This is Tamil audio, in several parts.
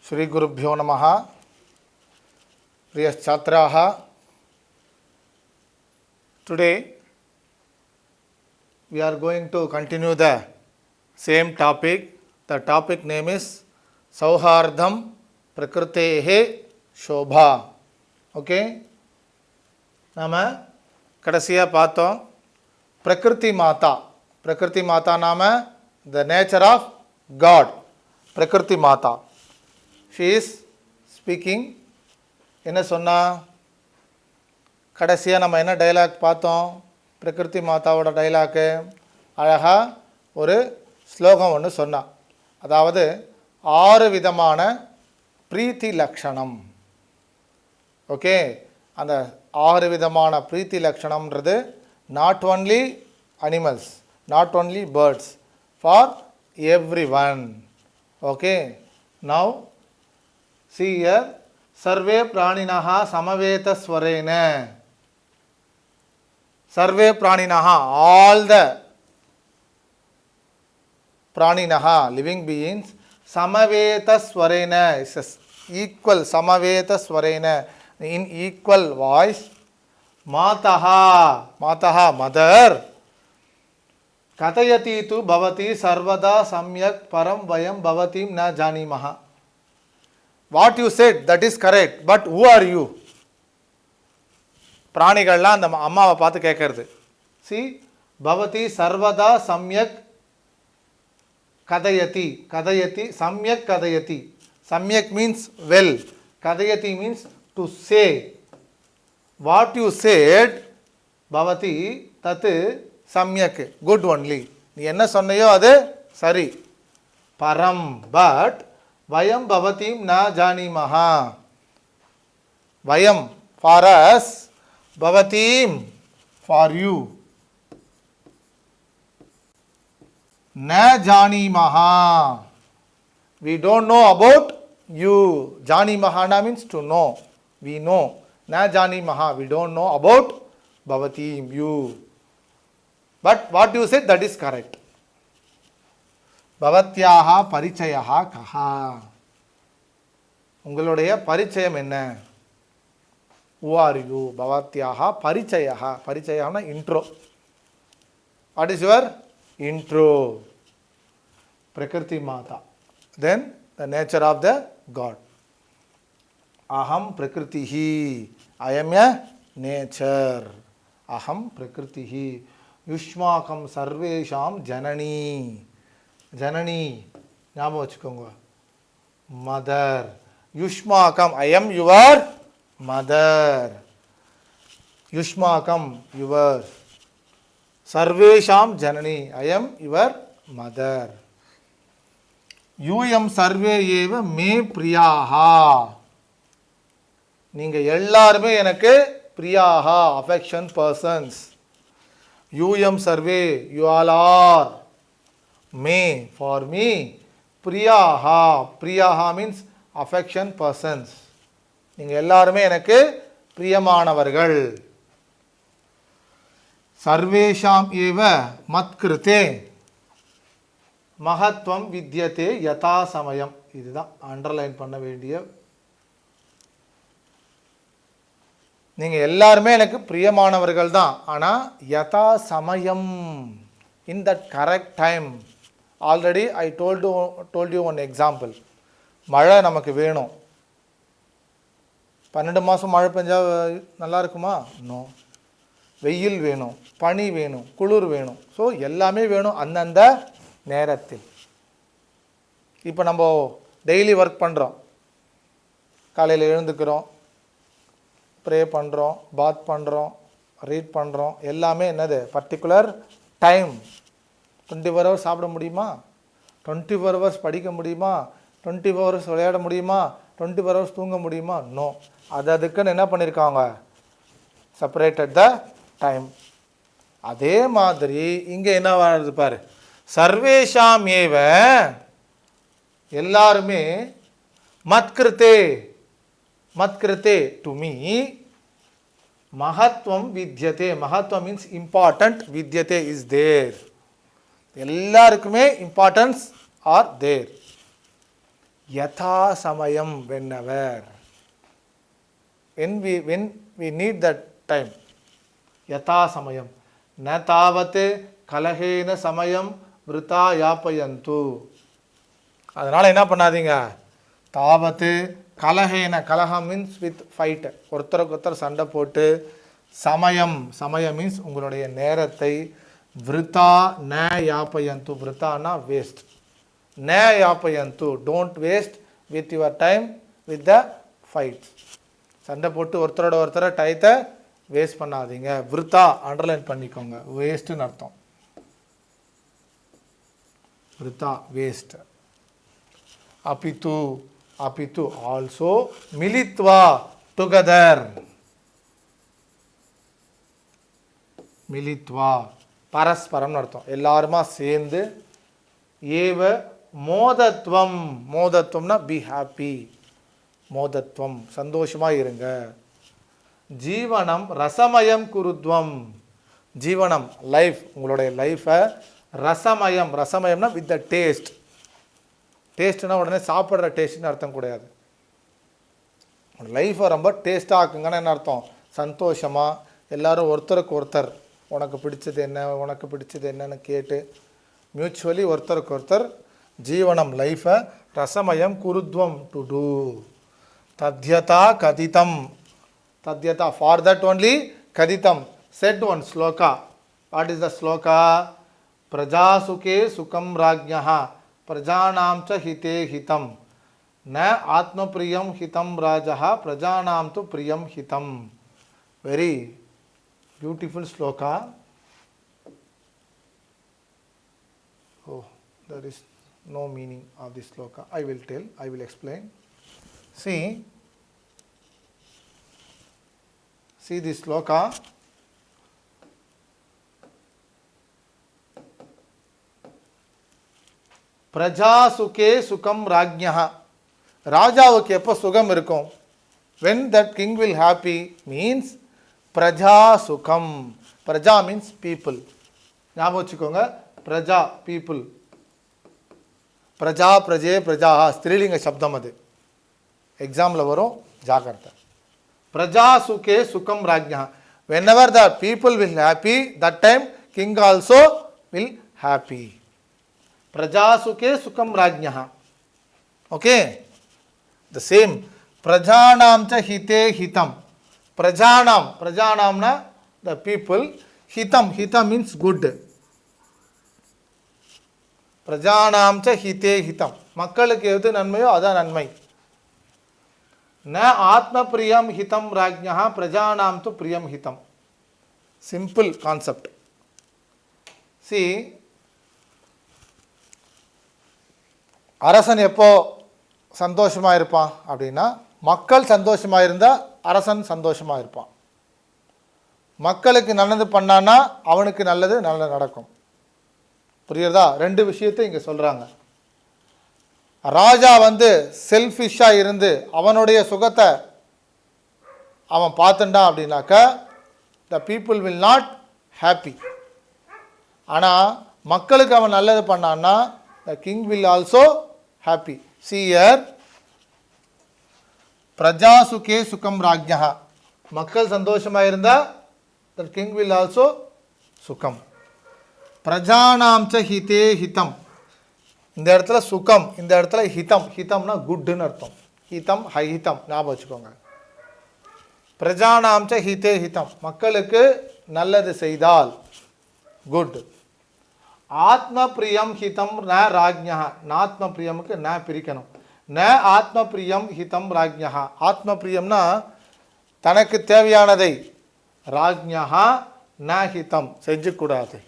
Shri Gurubhyo Namaha. Priya Chhatraha. Today we are going to continue the same topic. The topic name is Sauhardham Prakrutehe Shobha. Okay? Nama Kadasiya Pato Prakriti Mata. Prakriti Mata Nama the nature of God. Prakriti Mata. She is speaking. என்ன சொன்னா கடைசியாக நம்ம என்ன டைலாக் பார்த்தோம்? பிரகிருதி மாதாவோட டைலாக்கு அழகாக ஒரு ஸ்லோகம் ஒன்று சொன்னான். அதாவது 6 விதமான பிரீத்தி லக்ஷணம். ஓகே, அந்த 6 விதமான பிரீத்தி லக்ஷணம்ன்றது not only animals, not only birds, for every one. Okay, now see here, sarve praninaha samaveta swarena. Sarve praninaha, all the praninaha, living beings, samaveta swarena is equal, samaveta swarena, in equal voice. Mataha, mataha, mother. Kathayati tu bhavati sarvada samyak param vayam bhavatim na janimaha. What you said, that is correct, but who are you? பிராணிகள்லாம் அந்த அம்மாவை பார்த்து கேட்கறது. சி பவதி சர்வதா சம்யக் கதயதி, கதயதி சம்யக் கதயதி. சம்யக் மீன்ஸ் வெல், கதயதி means to say. What you said பவதி தத்து சம்யக், குட் ஒன்லி. நீ என்ன சொன்னையோ அது சரி. பரம், but vayam bhavatim na janimaha. Vayam for us, bhavatim for you. Na janimaha, we don't know about you. Janimaha means to know, we know. Na janimaha, we don't know about bhavatim, you. But what you said, that is correct. பவத்யாஹா பரிச்சயா கஹா, உங்களுடைய பரிச்சயம் என்ன? Who are you? பவத்யாஹா பரிச்சயா, பரிச்சயானா intro. What is your intro? Prakriti Mata. Then the nature of the God. Aham prakritihi, I am a nature. Aham prakritihi yushmakam sarvesham janani. ஜனனி ஞாபகம் வச்சுக்கோங்க, மதர். யுஷ்மாக்கம், ஐ எம் யுவர் மதர். யுஷ்மாக்கம் யுவர். சர்வேஷாம் ஜனனி, ஐ எம் யுவர் மதர். யூஎம் சர்வே ஏவ மே பிரியாஹா, நீங்கள் எல்லாருமே எனக்கு பிரியாஹா, அஃபெக்ஷன் பர்சன்ஸ். யூஎம் சர்வே, you all are. Me, for me. Priyaha, priyaha means affection persons. நீங்கள் எல்லாருமே எனக்கு பிரியமானவர்கள். சர்வேஷாம் ஏவ மத்கிருதே மகத்வம் வித்யதே யதா சமயம். இதுதான் அண்டர்லைன் பண்ண வேண்டிய. நீங்கள் எல்லாருமே எனக்கு பிரியமானவர்கள் தான், ஆனால் யதா சமயம், in that correct time. Already I told you one example. மழை நமக்கு வேணும். 12 மாதம் மழை பெஞ்சா நல்லா இருக்குமா? நோ. வெயில் வேணும், பனி வேணும், குளிர் வேணும். ஸோ எல்லாமே வேணும் அந்தந்த நேரத்தில். இப்போ நம்ம டெய்லி ஒர்க் பண்ணுறோம். காலையில் எழுந்துக்கிறோம், ப்ரே பண்ணுறோம், பாத் பண்ணுறோம், ரீட் பண்ணுறோம். எல்லாமே என்னது? Particular time. 24 ஹவர்ஸ் சாப்பிட முடியுமா? 24 ஹவர்ஸ் படிக்க முடியுமா? 24 ஹவர்ஸ் விளையாட முடியுமா? 24 ஹவர்ஸ் தூங்க முடியுமா? நோ. அதுக்குன்னு என்ன பண்ணியிருக்காங்க? Separated the time. அதே மாதிரி இங்கே என்ன வருது பாரு, சர்வேஷாம் ஏவ, எல்லாருமே மத்கிருத்தே, மத்கிருத்தே டு மீ மகத்வம் வித்யதே. மகத்வம் மீன்ஸ் இம்பார்ட்டன்ட், வித்யதே இஸ் தேர். எல்லாருக்குமே இம்பார்ட்டன்ஸ் ஆர் தேர். யதா சமயம், whenever, when we need that time, யதா சமயம். ந தாவத்து கலஹேன சமயம் விருத்தா யாப்பயந்து. அதனால் என்ன பண்ணாதீங்க, தாவத்து கலஹேன, கலகம் மீன்ஸ் வித் ஃபைட், ஒருத்தருக்கு ஒருத்தர் சண்டை போட்டு, சமயம், சமயம் மீன்ஸ் உங்களுடைய நேரத்தை, விருத்தா ந யாப்பயந்து, விருத்தானா வேஸ்ட், ந யாப்பயந்து don't waste with your time with the fight. சண்டை போட்டு ஒருத்தரோட ஒருத்தரை டயத்தை வேஸ்ட் பண்ணாதீங்க. விருத்தா அண்டர்லைன் பண்ணிக்கோங்க, வேஸ்ட்டுன்னு அர்த்தம். விருத்தா வேஸ்ட். அபித்து, அபித்து ஆல்சோ, மிலித்வா டுகெதர், மிலித்வா பரஸ்பரம்னு அர்த்தம், எல்லாருமா சேர்ந்து. ஏவ மோதத்வம், மோதத்வம்னா பி ஹாப்பி, மோதத்வம் சந்தோஷமாக இருங்க. ஜீவனம் ரசமயம் குருத்வம், ஜீவனம் லைஃப், உங்களுடைய லைஃப்பை ரசமயம், ரசமயம்னா வித் த டேஸ்ட். டேஸ்ட்னா உடனே சாப்பிட்ற டேஸ்ட்னு அர்த்தம் கிடையாது. லைஃப்பை ரொம்ப டேஸ்ட்டாக ஆக்குங்கன்னு என்ன அர்த்தம், சந்தோஷமாக எல்லோரும் ஒருத்தருக்கு ஒருத்தர் உனக்கு பிடிச்சது என்ன, உனக்கு பிடிச்சது என்னன்னு கேட்டு மியூச்சுவலி ஒருத்தருக்கு ஒருத்தர் ஜீவனம் லைஃப்பை ரசமயம் குருத்வம் டு டூ. தத்யதா கதிதம், தத்யதா ஃபார் தட் ஒன்லி கதிதம். Said one shloka. What is the shloka? பிரஜாசுகே சுகம் ராஜ்ஞः பிரஜானாம் ச ஹிதே ஹிதம் ந ஆத்மப்ரியம் ஹிதம் ராஜः பிரஜானாம் து பிரியம் ஹிதம். Very beautiful shloka. Oh, there is no meaning of this sloka. I will tell, I will explain. See this sloka. பிரஜாசுகே சுகம் ராஜ்ஞः, ராஜாவுக்கு எப்போ சுகம் இருக்கும்? when that king will happy means பிரஜா சுகம். பிரஜா means people. ஞாபகம் வச்சுக்கோங்க, பிரஜா பீப்புள். பிரஜா பிரஜே பிரஜா ஸ்திரீலிங்க சப்தம், அது எக்ஸாமில் வரும், ஜாகிரதை. பிரஜா சுகே சுகம் ராஜ்ஞா. whenever the people will happy, that time king also will happy. பிரஜா சுகே சுகம் ராஜ்ஞா. Okay, the same. பிரஜானாம் ச ஹிதே ஹிதம். பிரஜானாம், பிரஜானாம்னா the people, ஹிதம், ஹிதம் means good. பிரஜானாம் ச ஹிதே ஹிதம், மக்களுக்கு எது நன்மையோ அதான் நன்மை. ந ஆத்ம பிரியம் ஹிதம் ராஜ்ஞः பிரஜானாம் து பிரியம் ஹிதம். Simple concept. சி, அரசன் எப்போ சந்தோஷமாக இருப்பான் அப்படின்னா, மக்கள் சந்தோஷமாக இருந்தால் அரசன் சந்தோஷமாக இருப்பான். மக்களுக்கு நல்லது பண்ணான்னா அவனுக்கு நல்லது நடக்கும். புரியுறதா? ரெண்டு விஷயத்தை இங்கே சொல்கிறாங்க. ராஜா செல்ஃபிஷாக இருந்து அவனுடைய சுகத்தை அவன் பார்த்துட்டான் அப்படின்னாக்கா the people will not happy. ஆனால் மக்களுக்கு அவன் நல்லது பண்ணான்னா the king will also happy. சீயர் பிரஜா சுகே சுகம் ராஜ்ஞா, மக்கள் சந்தோஷமாக இருந்தால் த கிங் வில் ஆல்சோ சுகம். பிரஜானாம் ச ஹிதே ஹிதம், இந்த இடத்துல சுகம், இந்த இடத்துல ஹிதம். ஹிதம்னா குட்னு அர்த்தம். ஹிதம் ஹிதம் ஞாபகம் வச்சுக்கோங்க. பிரஜானாம் ச ஹிதே ஹிதம், மக்களுக்கு நல்லது செய்தால் குட். ஆத்ம பிரியம் ஹிதம் ந ராஜ்ஞா, ஆத்ம பிரியமுக்கு ந பிரிக்கணும். ந ஆத்ம பிரியம் ஹிதம் ராஜ்ஞா. ஆத்ம பிரியம்னா தனக்கு தேவையானதை, ராஜ்ஞா ந ஹிதம் செஞ்சக்கூடாது.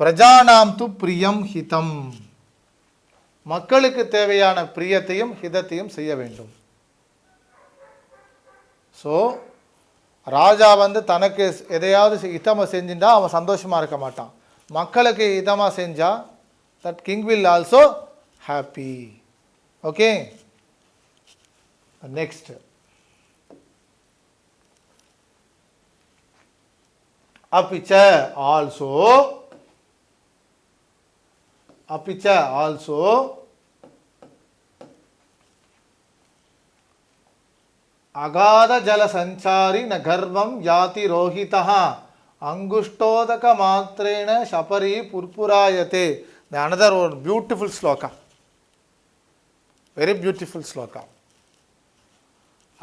பிரஜானாம் து பிரியம் ஹிதம், மக்களுக்கு தேவையான பிரியத்தையும் ஹிதத்தையும் செய்ய வேண்டும். ஸோ ராஜா தனக்கு எதையாவது ஹிதமாக செஞ்சுட்டா அவன் சந்தோஷமாக இருக்க மாட்டான். மக்களுக்கு ஹிதமாக செஞ்சா that king will also happy. Okay, next. அப்பிச்ச ஆல்சோ, அப்பிச்ச ஆல்சோ அகாத ஜல சஞ்சாரி ந கர்வம் யாதி Rohitha அங்குஷ்டோதக மாத்திரேன Sabari புர்புராயத்தே. The another one beautiful sloka, very beautiful sloka.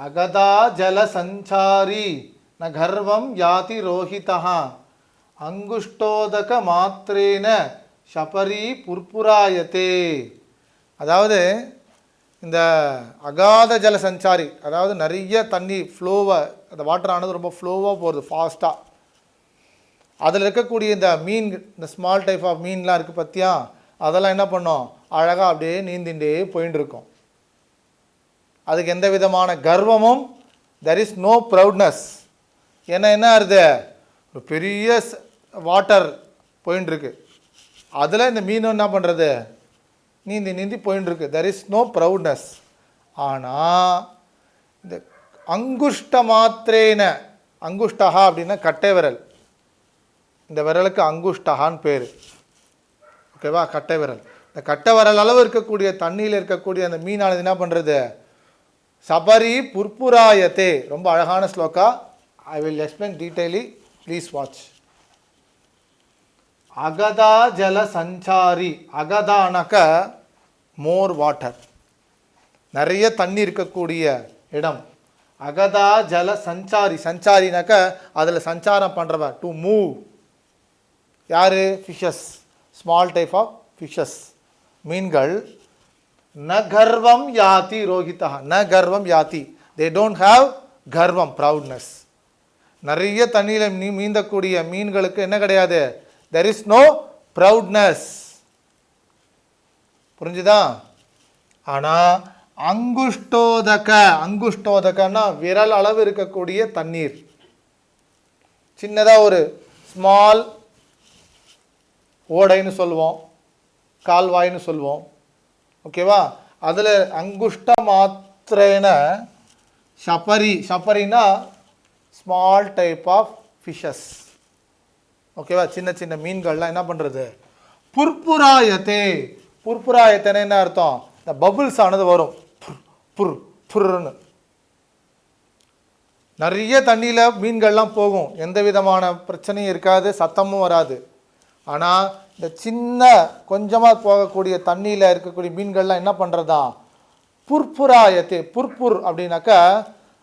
agada jala sanchari na gharvam yati rohitaha anguஷ்டோதக மாத்திரேன Sabari புர்புராயத்தே. அதாவது இந்த அகாத ஜல சஞ்சாரி, அதாவது நிறைய தண்ணி ஃப்ளோவை, அந்த வாட்டரானது ரொம்ப ஃப்ளோவாக போகிறது ஃபாஸ்ட்டாக. அதில் இருக்கக்கூடிய இந்த மீன், இந்த ஸ்மால் டைப் ஆஃப் மீன்லாம் இருக்குது பார்த்தியா, அதெல்லாம் என்ன பண்ணோம், அழகாக அப்படியே நீந்திண்டே போயின்னு இருக்கும். அதுக்கு எந்த விதமான கர்வமும், தெர் இஸ் நோ ப்ரௌட்னஸ். ஏன்னா என்ன ஆகுது, ஒரு பெரிய வாட்டர் போயின்னு இருக்கு, அதில் இந்த மீன் என்ன பண்ணுறது, நீந்தி நீந்தி போயின்னு இருக்கு, தெர் இஸ் நோ ப்ரௌட்னஸ். ஆனால் இந்த அங்குஷ்ட மாத்திரேன, அங்குஷ்டஹா அப்படின்னா கட்டை விரல், இந்த விரலுக்கு அங்குஷ்டஹான்னு பேர், ஓகேவா, கட்டை விரல். இந்த கட்டை விரல் அளவு இருக்கக்கூடிய தண்ணியில் இருக்கக்கூடிய அந்த மீனானது என்ன பண்ணுறது, சபரி புர்புராயத்தே. ரொம்ப அழகான shloka, I will explain detailly, please watch. Agatha ஜல சஞ்சாரி, அகதானாக்க மோர் வாட்டர், நிறைய தண்ணி இருக்கக்கூடிய இடம். அகதா ஜல சஞ்சாரி, சஞ்சாரினாக்க அதில் சஞ்சாரம் பண்ணுறவன், டு மூவ். யார், fishes, small type of fishes, மீன்கள். ந கர்வம் யாதி ரோஹிதா, ந கர்வம் யாதி, தே டோன்ட் ஹாவ் கர்வம், ப்ரௌட்னஸ். நிறைய தண்ணியில் மீந்தக்கூடிய மீன்களுக்கு என்ன கிடையாது, there is no proudness. புரிஞ்சுதா? ஆனால் அங்குஷ்டோதக, அங்குஷ்டோதகன்னா விரல் அளவு இருக்கக்கூடிய தண்ணீர், சின்னதாக ஒரு ஸ்மால் ஓடைன்னு சொல்லுவோம், கால்வாய்னு சொல்லுவோம், ஓகேவா, அதில் அங்குஷ்ட மாத்திரேன ஷபரி, ஷபரினா ஸ்மால் டைப் ஆஃப் ஃபிஷஸ், ஓகேவா, சின்ன சின்ன மீன்கள்லாம் என்ன பண்ணுறது, புர்புராயத்தே. புர்புராயத்தேன்னு என்ன அர்த்தம், இந்த பபுள்ஸ் ஆனது வரும், புர் புர்ன்னு. நிறைய தண்ணியில் மீன்கள்லாம் போகும், எந்த விதமான பிரச்சனையும் இருக்காது, சத்தமும் வராது. ஆனால் இந்த சின்ன கொஞ்சமாக போகக்கூடிய தண்ணியில் இருக்கக்கூடிய மீன்கள்லாம் என்ன பண்ணுறதா, புர்புராயத்தே. புர்புர் அப்படின்னாக்கா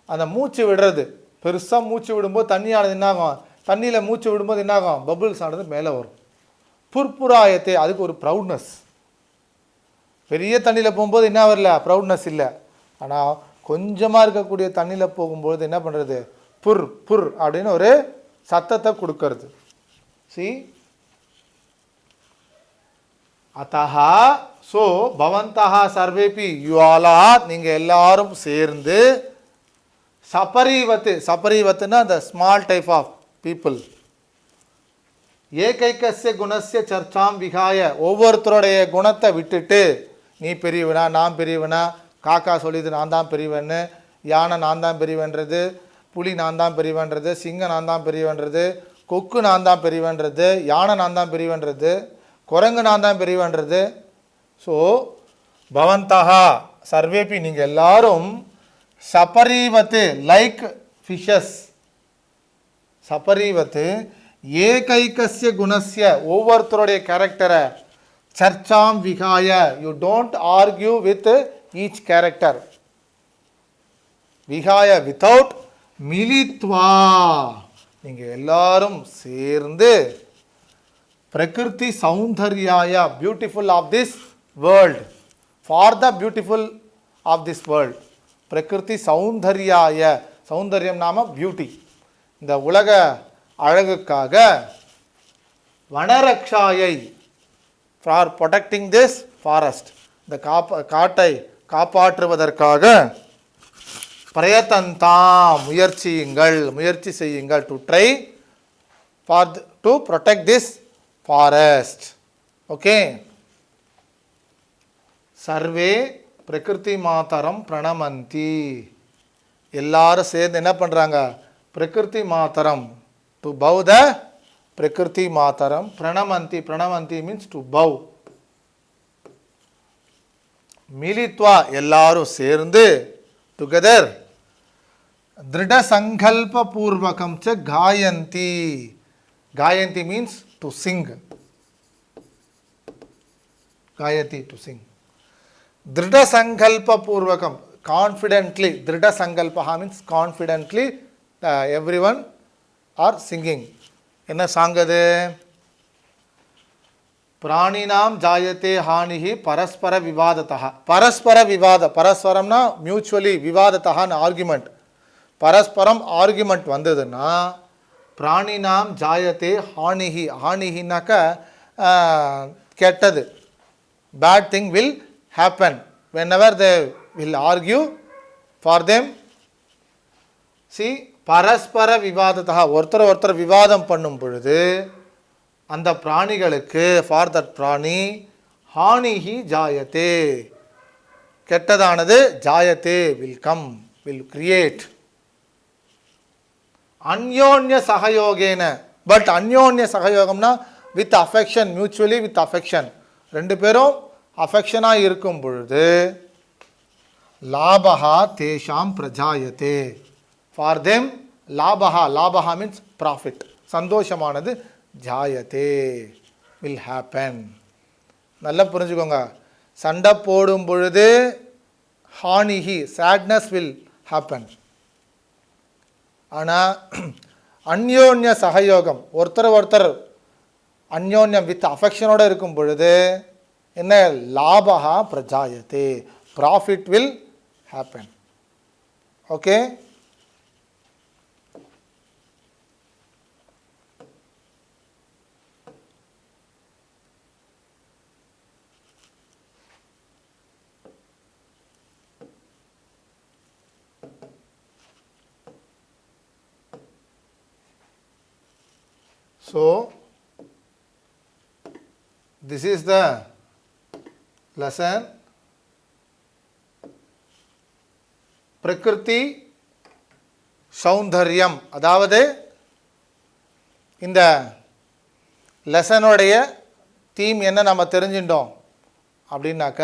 அந்த மூச்சு விடுறது, பெருசாக மூச்சு விடும்போது தண்ணியானது என்னாகும், தண்ணியில் மூச்சு விடும்போது என்னாகும், பபுள்ஸ் ஆனது மேலே வரும். புர்புராயத்தே, அதுக்கு ஒரு ப்ரௌட்னஸ். பெரிய தண்ணியில் போகும்போது என்ன வரல, ப்ரௌட்னஸ் இல்லை. ஆனால் கொஞ்சமாக இருக்கக்கூடிய தண்ணியில் போகும்போது என்ன பண்ணுறது, புர் புர் அப்படின்னு ஒரு சத்தத்தை கொடுக்கறது. சி அத்தஹா, ஸோ பவந்தஹா சர்வேபி, யூ ஆல் ஆர், நீங்கள் எல்லாரும் சேர்ந்து, சபரிவத்து, சபரிவத்துன்னா அந்த ஸ்மால் டைப் ஆஃப் பீப்புள், ஏகைக்கஸ்ய குணஸ்ய சர்ச்சாம் விகாய, ஒவ்வொருத்தருடைய குணத்தை விட்டுட்டு, நீ பெரியவனா நான் பெரியவனா, காக்கா சொல்லிது நான் தான் பெரியவன்னு, யானை நான் தான் பெரியவன்றது, புலி நான் தான் பெரியவன்றது, சிங்கம் நான் தான் பெரியவன்றது, கொக்கு நான் தான் பெரியவன்றது, யானை நான் தான் பெரியவன்றது, குரங்கு நான் தான் பெரியவன்றது. ஸோ பவந்தஹா சர்வேபி, நீங்கள் எல்லாரும் சபரிவத்து, லைக் ஃபிஷஸ், சபரிவத்து ஏகைக்கஸ்ய குணஸ்ய, ஒவ்வொருத்தருடைய கேரக்டரை, சர்ச்சாம் விகாய, you don't argue with each character, விகாய வித்தவுட், மிலித்வா, நீங்கள் எல்லாரும் சேர்ந்து, பிரகிருதி சௌந்தர்யாய, beautiful of this world, for the beautiful of this world, பிரகிருதி சௌந்தர்யாய, சௌந்தர்யம் நாம பியூட்டி, இந்த உலக அழகுக்காக, வனரக்ஷாயை, ஃபார் ப்ரொடெக்டிங் திஸ் ஃபாரஸ்ட், இந்த காட்டை காப்பாற்றுவதற்காக, பிரயத்தந்தாம், முயற்சியுங்கள், முயற்சி செய்யுங்கள், to try for to protect this forest. Okay, சர்வே பிரகிருதி மாதரம் பிரணமந்தி, எல்லாரும் சேர்ந்து என்ன பண்ணுறாங்க, பிரகிருதி மாதரம், டு பவ் த பிரகிருதி மாதரம், பிரணமந்தி, பிரணமந்தி மீன்ஸ் டு பவ், மிலித்வா, எல்லாரும் சேர்ந்து, டுகெதர், திருட சங்கல்ப பூர்வகம் ச காயந்தி. காயந்தி மீன்ஸ் டு சிங். காயந்தி டு சிங். திருட சங்கல்ப பூர்வகம், கான்ஃபிடென்ட்லி. திருட சங்கல்பா means confidently every one are singing. என்ன சாங் அது? பிராணினாம் ஜாயத்தே ஹானிஹி பரஸ்பர விவாதத்தா. பரஸ்பர விவாத, பரஸ்பரம்னா மியூச்சுவலி, விவாதத்தான்னு ஆர்குமெண்ட். பரஸ்பரம் ஆர்குமெண்ட் வந்ததுன்னா பிராணினாம் ஜாயத்தே ஹானிஹி. ஹானிஹின்னாக்க கெட்டது, bad thing will happen whenever they will argue for them. see, பரஸ்பர விவாதத்தா, ஒருத்தர் ஒருத்தர் விவாதம் பண்ணும் பொழுது அந்த பிராணிகளுக்கு, ஃபார் தட் பிராணி, ஹானிஹி ஜாயத்தே, கெட்டதானது, ஜாயத்தே வில் கம், வில் கிரியேட். அந்யோன்ய சகயோகேன. பட் அந்யோன்ய சகயோகம்னா with affection, mutually with affection. ரெண்டு பேரும் அஃபெக்ஷனாக இருக்கும் பொழுது லாபஹா தேஷாம் பிரஜாயத்தே. ஃபார் தெம் லாபஹா, லாபஹா மீன்ஸ் ப்ராஃபிட், சந்தோஷமானது, ஜாயத்தே வில் ஹேப்பன். நல்லா புரிஞ்சுக்கோங்க. சண்டை போடும் பொழுது ஹானிஹி, சேட்னஸ் வில் ஹேப்பன். ஆனால் அந்யோன்ய சகயோகம், ஒருத்தர் ஒருத்தர் அந்யோன்யம் வித் அஃபெக்ஷனோடு இருக்கும் பொழுது என்ன? லாபஹா பிரஜாயத்தே, profit will happen. Okay. So, this is the lesson. பிரகிருதி சௌந்தர்யம். அதாவது இந்த லெசனுடைய தீம் என்ன நம்ம தெரிஞ்சிட்டோம் அப்படின்னாக்க,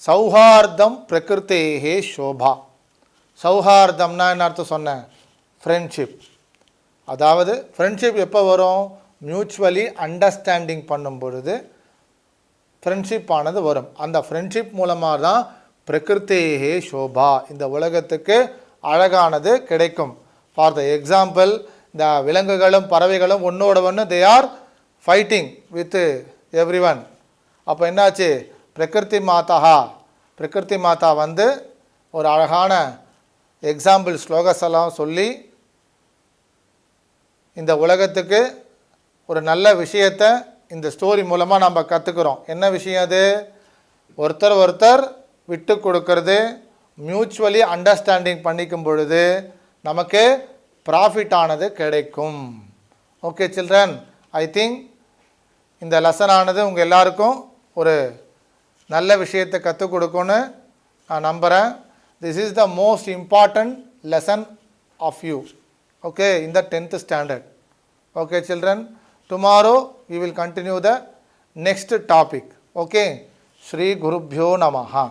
சௌஹார்தம் பிரகிருத்தேஹே சோபா. சௌஹார்தம்னா என்ன அர்த்தம் சொன்னேன்? ஃப்ரெண்ட்ஷிப். அதாவது ஃப்ரெண்ட்ஷிப் எப்போ வரும்? மியூச்சுவலி அண்டர்ஸ்டாண்டிங் பண்ணும் பொழுது ஃப்ரெண்ட்ஷிப் ஆனது வரும். அந்த ஃப்ரெண்ட்ஷிப் மூலமாக தான் பிரகிருத்தேஹே சோபா, இந்த உலகத்துக்கு அழகானது கிடைக்கும். ஃபார் த எக்ஸாம்பிள், இந்த விலங்குகளும் பறவைகளும் ஒன்றோட ஒன்று they are fighting with every one. அப்போ என்னாச்சு? பிரகிருதி மாதா வந்து ஒரு அழகான எக்ஸாம்பிள் ஸ்லோகஸ் எல்லாம் சொல்லி இந்த உலகத்துக்கு ஒரு நல்ல விஷயத்தை இந்த ஸ்டோரி மூலமாக நம்ம கற்றுக்குறோம். என்ன விஷயம் அது? ஒருத்தர் ஒருத்தர் விட்டு கொடுக்கறது, மியூச்சுவலி அண்டர்ஸ்டாண்டிங் பண்ணிக்கும் பொழுது நமக்கு ப்ராஃபிட் ஆனது கிடைக்கும். ஓகே சில்ட்ரன், ஐ திங்க் இந்த லெசன் ஆனது உங்கள் எல்லாருக்கும் ஒரு நல்ல விஷயத்தை கற்றுக் கொடுக்கும்னு நான் நம்புகிறேன். This is the most important lesson of you. Okay, in the 10th standard. Okay children, tomorrow we will continue the next topic. Okay, Shri Gurubhyo Namaha.